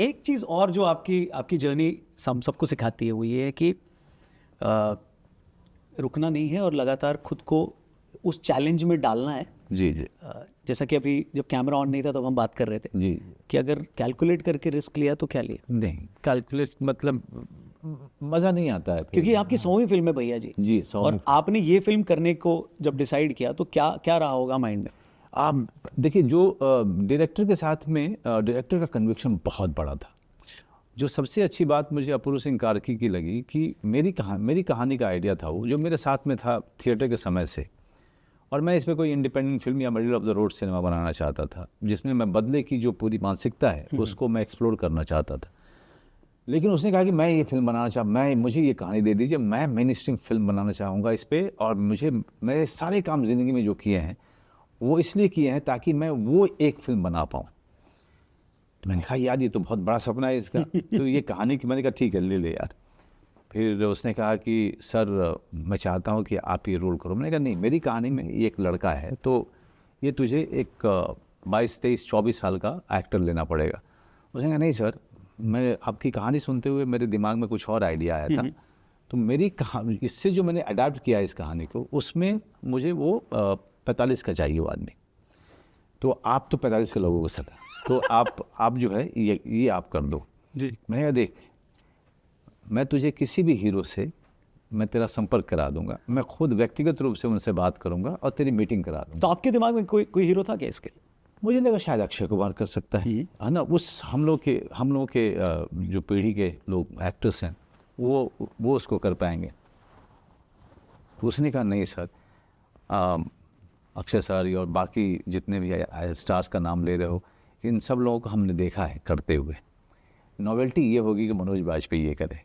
एक चीज़ और जो आपकी जर्नी हम सबको सिखाती है वो ये है कि रुकना नहीं है और लगातार खुद को उस चैलेंज में डालना है। जी जी जैसा कि अभी जब कैमरा ऑन नहीं था तब हम बात कर रहे थे जी। कि अगर कैलकुलेट करके रिस्क लिया तो क्या लिया? नहीं, कैलकुलेट मतलब मज़ा नहीं आता है क्योंकि आपकी 100वीं फिल्म है भैया जी। जी 100 और आपने ये फिल्म करने को जब डिसाइड किया तो क्या क्या रहा होगा माइंड में? आप देखिए, जो डायरेक्टर के साथ में डायरेक्टर का कन्विक्शन बहुत बड़ा था। जो सबसे अच्छी बात मुझे अपूर्व सिंह कार्की की लगी कि मेरी कहानी का आइडिया था वो, जो मेरे साथ में था थिएटर के समय से, और मैं इसमें कोई इंडिपेंडेंट फिल्म या middle of the road cinema बनाना चाहता था जिसमें मैं बदले की जो पूरी मानसिकता है उसको मैं एक्सप्लोर करना चाहता था। लेकिन उसने कहा कि मैं ये फिल्म बनाना मुझे ये कहानी दे दीजिए, मैं मेन स्ट्रीम फिल्म बनाना चाहूँगा इस पर, और मेरे सारे काम ज़िंदगी में जो किए हैं वो इसलिए किए हैं ताकि मैं वो एक फिल्म बना पाऊँ। तो मैंने कहा यार ये तो बहुत बड़ा सपना है इसका। तो ये कहानी की, मैंने कहा ठीक है ले ले यार। फिर उसने कहा कि सर मैं चाहता हूँ कि आप ये रोल करो। मैंने कहा नहीं, मेरी कहानी में ये एक लड़का है तो ये तुझे एक 22, 23, 24 साल का एक्टर लेना पड़ेगा। उसने कहा नहीं सर, मैं आपकी कहानी सुनते हुए मेरे दिमाग में कुछ और आइडिया आया था, तो मेरी कहानी इससे जो मैंने अडाप्ट किया इस कहानी को, उसमें मुझे वो 45 का चाहिए वो आदमी। तो आप तो 45 के लोगों को सर, तो आप जो है ये आप कर दो जी। मैंने कहा देख, मैं तुझे किसी भी हीरो से मैं तेरा संपर्क करा दूंगा, मैं खुद व्यक्तिगत रूप से उनसे बात करूंगा और तेरी मीटिंग करा दूंगा। तो आपके दिमाग में कोई हीरो था क्या इसके? मुझे लगा शायद अक्षय कुमार कर सकता है ना। उस हम लोग के जो पीढ़ी के लोग एक्टर्स हैं वो उसको कर पाएंगे। तो उसने कहा नहीं सर, अक्षय सर और बाकी जितने भी स्टार्स का नाम ले रहे हो, इन सब लोगों को हमने देखा है करते हुए, नॉवेल्टी ये होगी कि मनोज बाजपेयी ये करे।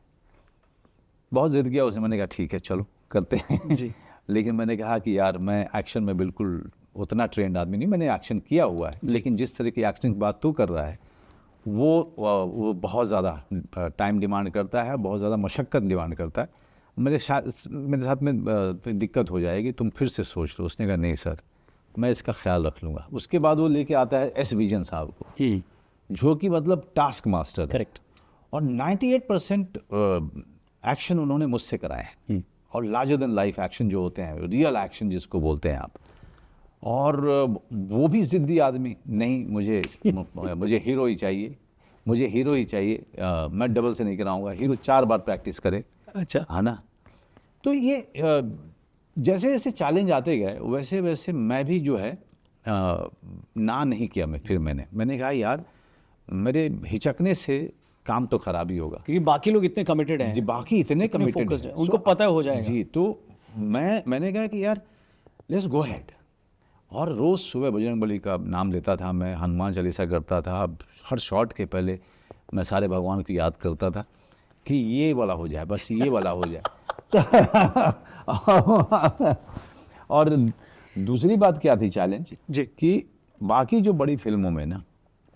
बहुत जिद किया उसने, मैंने कहा ठीक है चलो करते हैं जी। लेकिन मैंने कहा कि यार मैं एक्शन में बिल्कुल उतना ट्रेंड आदमी नहीं, मैंने एक्शन किया हुआ है, लेकिन जिस तरह की एक्शन की बात तू कर रहा है वो बहुत ज़्यादा टाइम डिमांड करता है, बहुत ज़्यादा मशक्क़त डिमांड करता है, मेरे साथ में दिक्कत हो जाएगी, तुम फिर से सोच लो। उसने कहा नहीं सर, मैं इसका ख्याल रख लूँगा। उसके बाद वो लेके आता है एस विजन साहब को, जो कि मतलब टास्क मास्टर है। करेक्ट। और 98% एक्शन उन्होंने मुझसे कराए हैं, और लार्जर देन लाइफ एक्शन जो होते हैं, रियल एक्शन जिसको बोलते हैं आप। और वो भी ज़िद्दी आदमी, नहीं मुझे हीरो ही चाहिए, मुझे हीरो ही चाहिए, मैं डबल से नहीं कराऊंगा, हीरो 4 बार प्रैक्टिस करे। अच्छा। है ना। तो ये जैसे जैसे चैलेंज आते गए वैसे वैसे मैं भी जो है ना नहीं किया। मैंने कहा यार मेरे हिचकने से काम तो खराब ही होगा, क्योंकि बाकी लोग इतने कमिटेड हैं जी, बाकी इतने कमिटेड हैं, उनको पता हो जाएगा जी। तो मैंने कहा कि यार लेट्स गो हेड। और रोज़ सुबह बजरंगबली का नाम लेता था मैं, हनुमान चालीसा करता था, हर शॉट के पहले मैं सारे भगवान को याद करता था कि ये वाला हो जाए, बस ये वाला हो जाए और दूसरी बात क्या थी चैलेंज जी, कि बाकी जो बड़ी फिल्मों में ना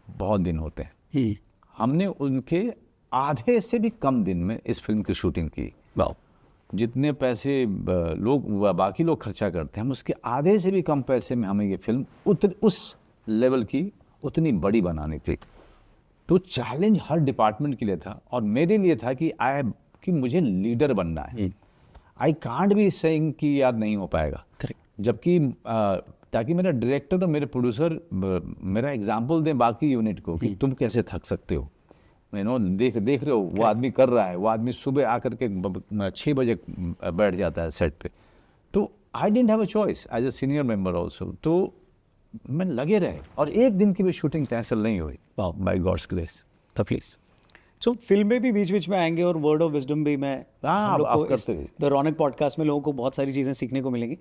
बहुत दिन होते हैं, हमने उनके आधे से भी कम दिन में इस फिल्म की शूटिंग की। वाह। जितने पैसे बाकी लोग खर्चा करते हैं, हम उसके आधे से भी कम पैसे में हमें ये फिल्म उस लेवल की उतनी बड़ी बनानी थी। तो चैलेंज हर डिपार्टमेंट के लिए था, और मेरे लिए था कि मुझे लीडर बनना है। आई कांट बी सेइंग कि यार नहीं हो पाएगा। करेक्ट। जबकि ताकि मेरा डायरेक्टर और मेरे प्रोड्यूसर मेरा एग्जाम्पल दें बाकी यूनिट को कि तुम कैसे थक सकते हो। देख रहे हो वो आदमी कर रहा है, वो आदमी सुबह आकर के 6 बजे बैठ जाता है सेट पे। तो I didn't have a choice as a senior member also. तो मैं लगे रहे, और एक दिन की भी शूटिंग कैंसिल नहीं हुई बाय गॉड्स ग्रेस। प्लीज। सो फिल्में भी बीच बीच में आएंगे और वर्ड ऑफ विजडम भी मैं आप करते द रौनक पॉडकास्ट में लोगों को बहुत सारी चीज़ें सीखने को मिलेंगी।